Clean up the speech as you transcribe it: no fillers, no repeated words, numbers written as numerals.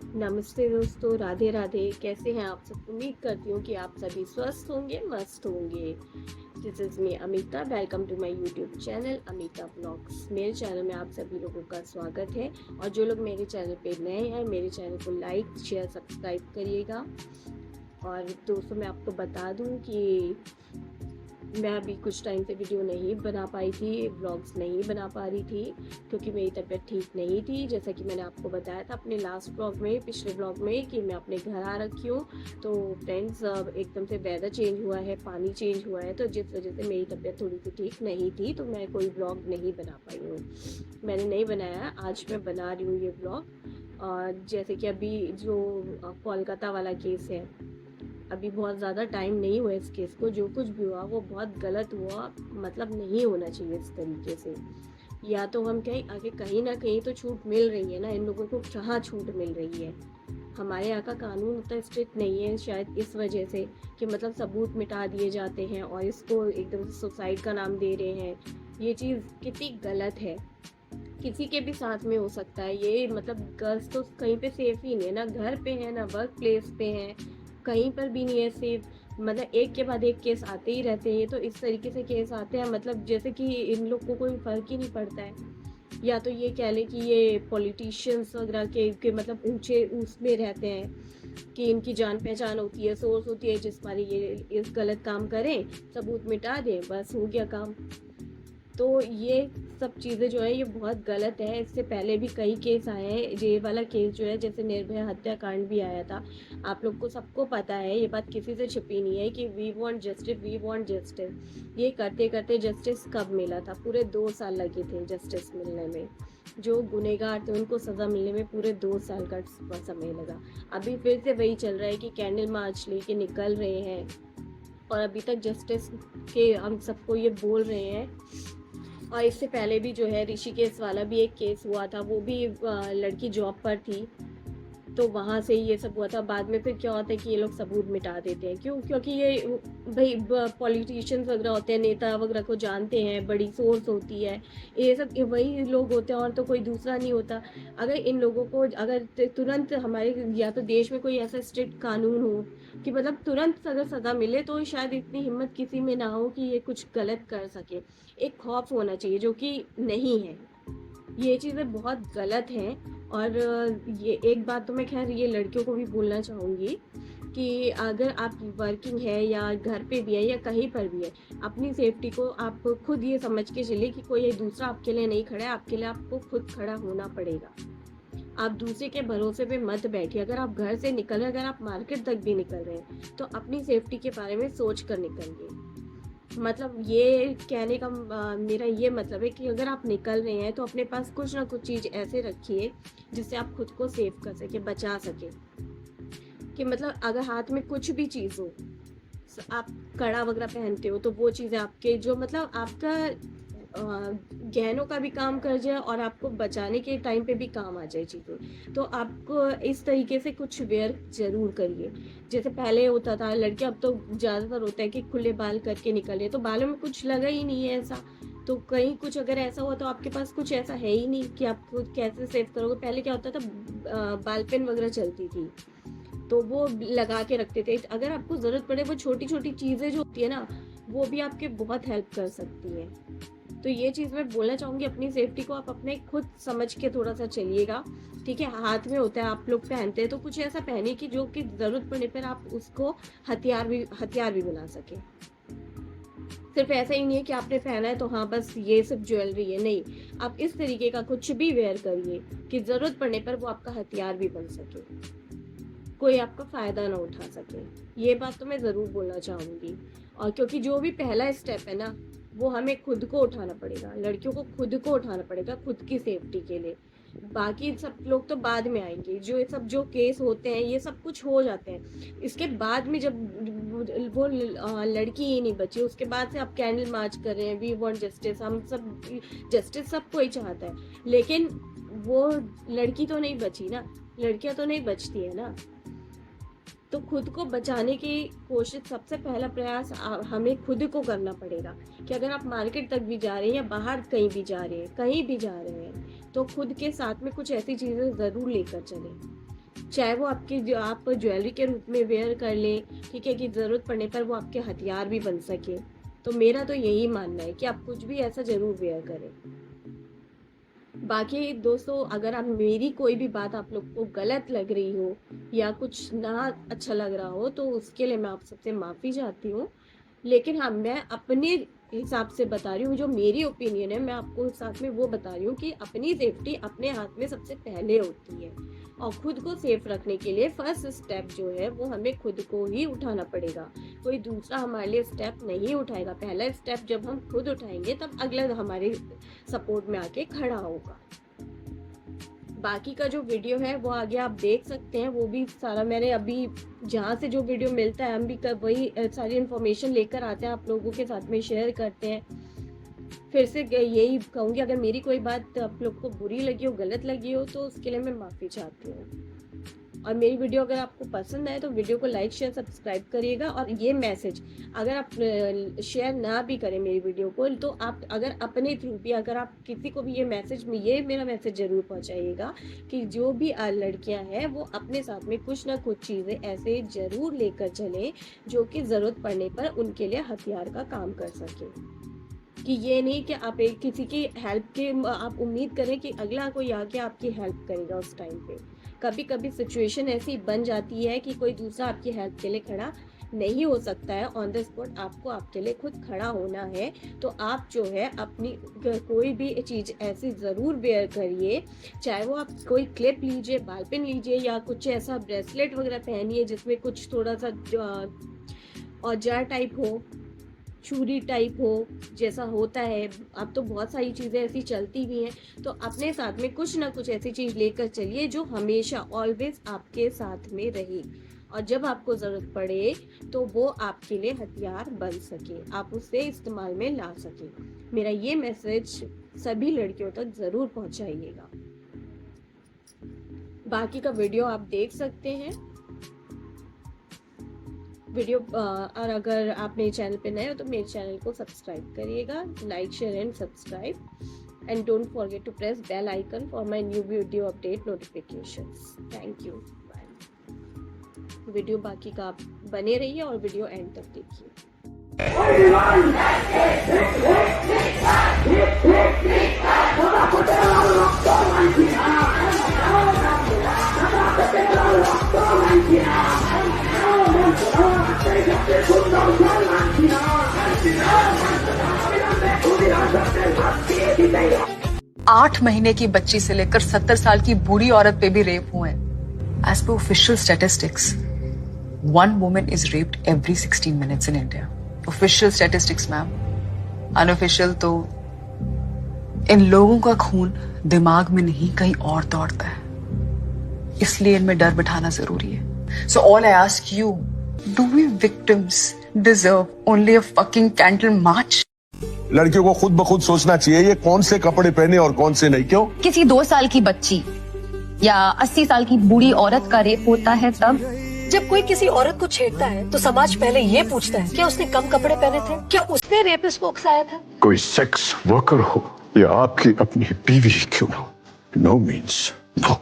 नमस्ते दोस्तों, राधे राधे। कैसे हैं आप सब? उम्मीद करती हूँ कि आप सभी स्वस्थ होंगे, मस्त होंगे। This is me Amita. Welcome to my YouTube channel Amita blogs. मेरे चैनल में आप सभी लोगों का स्वागत है। और जो लोग मेरे चैनल पे नए हैं, मेरे चैनल को लाइक शेयर सब्सक्राइब करिएगा। और दोस्तों, मैं आपको बता दूं कि मैं अभी कुछ टाइम से वीडियो नहीं बना पाई थी, व्लॉग्स नहीं बना पा रही थी, क्योंकि मेरी तबीयत ठीक नहीं थी। जैसा कि मैंने आपको बताया था अपने लास्ट व्लॉग में, पिछले व्लॉग में, कि मैं अपने घर आ रखी हूँ। तो फ्रेंड्स, एकदम से वेदर चेंज हुआ है, पानी चेंज हुआ है, तो जिस वजह से मेरी तबीयत थोड़ी सी ठीक नहीं थी, तो मैं कोई व्लॉग नहीं बना पाई हूँ। मैंने नहीं बनाया, आज मैं बना रही हूँ ये व्लॉग। और जैसे कि अभी जो कोलकाता वाला केस है, अभी बहुत ज़्यादा टाइम नहीं हुआ इस केस को। जो कुछ भी हुआ वो बहुत गलत हुआ, मतलब नहीं होना चाहिए इस तरीके से। या तो हम कहीं आगे कहीं ना कहीं तो छूट मिल रही है ना, इन लोगों को कहाँ छूट मिल रही है। हमारे यहाँ का कानून उतना स्ट्रिक्ट नहीं है, शायद इस वजह से कि मतलब सबूत मिटा दिए जाते हैं और इसको एकदम से सुसाइड का नाम दे रहे हैं। ये चीज़ कितनी गलत है। किसी के भी साथ में हो सकता है ये, मतलब गर्ल्स तो कहीं पे सेफ ही नहीं है, ना घर पे है ना वर्क प्लेस पे है, कहीं पर भी नहीं है सेफ। मतलब एक के बाद एक केस आते ही रहते हैं। ये तो इस तरीके से केस आते हैं, मतलब जैसे कि इन लोग को कोई फर्क ही नहीं पड़ता है। या तो ये कह लें कि ये पॉलिटिशियंस वगैरह के मतलब ऊंचे उसमें रहते हैं कि इनकी जान पहचान होती है, सोर्स होती है, जिस पर ये इस गलत काम करें, सबूत मिटा दें, बस हो गया काम। तो ये सब चीज़ें जो है ये बहुत गलत है। इससे पहले भी कई केस आए हैं। ये वाला केस जो है, जैसे निर्भया हत्याकांड भी आया था, आप लोग को सबको पता है, ये बात किसी से छिपी नहीं है कि we want justice, we want justice. ये करते करते जस्टिस कब मिला था? पूरे 2 साल लगे थे जस्टिस मिलने में। जो गुनहगार थे उनको सज़ा मिलने में पूरे 2 साल का समय लगा। अभी फिर से वही चल रहा है कि कैंडल मार्च लेके निकल रहे हैं और अभी तक जस्टिस के हम सबको ये बोल रहे हैं। और इससे पहले भी जो है ऋषिकेश वाला भी एक केस हुआ था, वो भी लड़की जॉब पर थी, तो वहाँ से ये सब हुआ था। बाद में फिर क्या होता है कि ये लोग सबूत मिटा देते हैं। क्यों? क्योंकि ये भाई पॉलिटिशियंस वगैरह होते हैं, नेता वगैरह को जानते हैं, बड़ी सोर्स होती है, ये सब ये वही लोग होते हैं और तो कोई दूसरा नहीं होता। अगर इन लोगों को अगर तुरंत हमारे या तो देश में कोई ऐसा स्ट्रिक्ट कानून हो कि मतलब तुरंत अगर सज़ा मिले, तो शायद इतनी हिम्मत किसी में ना हो कि ये कुछ गलत कर सके। एक खौफ होना चाहिए, जो कि नहीं है। ये चीज़ें बहुत गलत हैं। और ये एक बात तो मैं खैर ये लड़कियों को भी बोलना चाहूँगी कि अगर आप वर्किंग है या घर पे भी है या कहीं पर भी है, अपनी सेफ्टी को आप खुद ये समझ के चलिए कि कोई दूसरा आपके लिए नहीं खड़ा है, आपके लिए आपको खुद खड़ा होना पड़ेगा। आप दूसरे के भरोसे पे मत बैठिए। अगर आप घर से निकल रहे हैं, अगर आप मार्केट तक भी निकल रहे हैं, तो अपनी सेफ्टी के बारे में सोच कर निकलिए। मतलब ये कहने का मेरा ये मतलब है कि अगर आप निकल रहे हैं तो अपने पास कुछ ना कुछ चीज़ ऐसे रखिए जिससे आप खुद को सेव कर सके, बचा सके। कि मतलब अगर हाथ में कुछ भी चीज़ हो, आप कड़ा वगैरह पहनते हो, तो वो चीज़ें आपके जो मतलब आपका गहनों का भी काम कर जाए और आपको बचाने के टाइम पे भी काम आ जाए चीज़ें। तो आपको इस तरीके से कुछ वेयर ज़रूर करिए। जैसे पहले होता था लड़के, अब तो ज़्यादातर होता है कि खुले बाल करके निकले, तो बालों में कुछ लगा ही नहीं है ऐसा। तो कहीं कुछ अगर ऐसा हुआ तो आपके पास कुछ ऐसा है ही नहीं कि आप खुद कैसे सेव करोगे। पहले क्या होता था, बाल पेन वगैरह चलती थी, तो वो लगा के रखते थे। अगर आपको ज़रूरत पड़े, वो छोटी छोटी चीज़ें जो होती है ना, वो भी आपके बहुत हेल्प कर सकती है। तो ये चीज़ मैं बोलना चाहूँगी, अपनी सेफ्टी को आप अपने खुद समझ के थोड़ा सा चलिएगा। ठीक है, हाथ में होता है, आप लोग पहनते हैं, तो कुछ ऐसा पहने कि जो कि ज़रूरत पड़ने पर आप उसको हथियार भी बना सके। सिर्फ ऐसा ही नहीं है कि आपने पहना है तो हाँ बस ये सब ज्वेलरी है, नहीं। आप इस तरीके का कुछ भी वेयर करिए कि ज़रूरत पड़ने पर वो आपका हथियार भी बन सके, कोई आपका फ़ायदा ना उठा सके। ये बात तो मैं ज़रूर बोलना चाहूँगी। और क्योंकि जो भी पहला स्टेप है ना, वो हमें खुद को उठाना पड़ेगा, लड़कियों को खुद को उठाना पड़ेगा, खुद की सेफ्टी के लिए। बाकी सब लोग तो बाद में आएंगे। जो ये सब जो केस होते हैं, ये सब कुछ हो जाते हैं, इसके बाद में जब वो लड़की ही नहीं बची, उसके बाद से आप कैंडल मार्च कर रहे हैं, वी वांट जस्टिस, हम सब जस्टिस सबको ही चाहता है, लेकिन वो लड़की तो नहीं बची ना, लड़कियां तो नहीं बचती है ना। तो खुद को बचाने की कोशिश, सबसे पहला प्रयास हमें खुद को करना पड़ेगा। कि अगर आप मार्केट तक भी जा रहे हैं या बाहर कहीं भी जा रहे हैं, तो खुद के साथ में कुछ ऐसी चीज़ें ज़रूर लेकर चलें चाहे वो आपकी जो आप ज्वेलरी के रूप में वेयर कर लें, ठीक है, कि ज़रूरत पड़ने पर वो आपके हथियार भी बन सके। तो मेरा तो यही मानना है कि आप कुछ भी ऐसा ज़रूर वेयर करें। बाकी दोस्तों, अगर आप मेरी कोई भी बात आप लोग को गलत लग रही हो या कुछ ना अच्छा लग रहा हो, तो उसके लिए मैं आप सबसे माफ़ी चाहती हूँ। लेकिन हाँ, मैं अपने हिसाब से बता रही हूँ, जो मेरी ओपिनियन है मैं आपको साथ में वो बता रही हूँ कि अपनी सेफ्टी अपने हाथ में सबसे पहले होती है, और खुद को सेफ रखने के लिए फर्स्ट स्टेप जो है वो हमें खुद को ही उठाना पड़ेगा। कोई दूसरा हमारे लिए स्टेप नहीं उठाएगा। पहला स्टेप जब हम खुद उठाएंगे तब अगला हमारे सपोर्ट में आके खड़ा होगा। बाकी का जो वीडियो है वो आगे आप देख सकते हैं, वो भी सारा मैंने अभी जहाँ से जो वीडियो मिलता है हम भी वही सारी इन्फॉर्मेशन लेकर आते हैं, आप लोगों के साथ में शेयर करते हैं। फिर से यही कहूँगी, अगर मेरी कोई बात आप लोग को बुरी लगी हो, गलत लगी हो, तो उसके लिए मैं माफ़ी चाहती हूँ। और मेरी वीडियो अगर आपको पसंद आए तो वीडियो को लाइक शेयर सब्सक्राइब करिएगा। और ये मैसेज अगर आप शेयर ना भी करें मेरी वीडियो को, तो आप अगर अपने थ्रू भी अगर आप किसी को भी ये मेरा मैसेज ज़रूर पहुंचाइएगा कि जो भी लड़कियां हैं वो अपने साथ में कुछ ना कुछ चीज़ें ऐसे ज़रूर लेकर चलें जो कि ज़रूरत पड़ने पर उनके लिए हथियार का काम कर सके। कि ये नहीं कि आप एक किसी की हेल्प के आप उम्मीद करें कि अगला कोई आके आपकी हेल्प करेगा उस टाइम पे। कभी कभी सिचुएशन ऐसी बन जाती है कि कोई दूसरा आपकी हेल्प के लिए खड़ा नहीं हो सकता है, ऑन द स्पॉट आपको आपके लिए खुद खड़ा होना है। तो आप जो है अपनी कोई भी चीज़ ऐसी ज़रूर वेयर करिए, चाहे वो आप कोई क्लिप लीजिए, बाल पिन लीजिए, या कुछ ऐसा ब्रेसलेट वगैरह पहनिए जिसमें कुछ थोड़ा सा औजार टाइप हो, चूड़ी टाइप हो, जैसा होता है। अब तो बहुत सारी चीज़ें ऐसी चलती भी हैं, तो अपने साथ में कुछ ना कुछ ऐसी चीज़ लेकर चलिए जो हमेशा ऑलवेज आपके साथ में रहे, और जब आपको ज़रूरत पड़े तो वो आपके लिए हथियार बन सके, आप उसे इस्तेमाल में ला सके। मेरा ये मैसेज सभी लड़कियों तक ज़रूर पहुंचाइएगा। बाकी का वीडियो आप देख सकते हैं वीडियो। और अगर आप मेरे चैनल पे नए हो तो मेरे चैनल को सब्सक्राइब करिएगा, like share and subscribe, and don't forget to press bell icon for my new video update notifications. Thank you. Bye. Video बाकी का आप बने रहिए और वीडियो एंड तक देखिए। 8 महीने की बच्ची से लेकर 70 साल की बूढ़ी औरत पे भी रेप हुए हैं। As per official statistics, one woman is raped every 16 minutes in India. Official statistics, ma'am. Unofficial तो इन लोगों का खून दिमाग में नहीं कहीं और दौड़ता है, इसलिए इनमें डर बिठाना जरूरी है। So all I ask you, do we victims deserve only a fucking candle march? लड़कियों को खुद ब खुद सोचना चाहिए ये कौन से कपड़े पहने और कौन से नहीं। क्यों? किसी 2 साल की बच्ची या 80 साल की बूढ़ी औरत का रेप होता है तब जब कोई किसी औरत को छेड़ता है तो समाज पहले ये पूछता है क्या उसने कम कपड़े पहने थे, क्या उसने रेपिस्ट को उकसाया था। कोई सेक्स वर्कर हो या आपकी अपनी बीवी क्यों ना हो, नो मीन्स नो।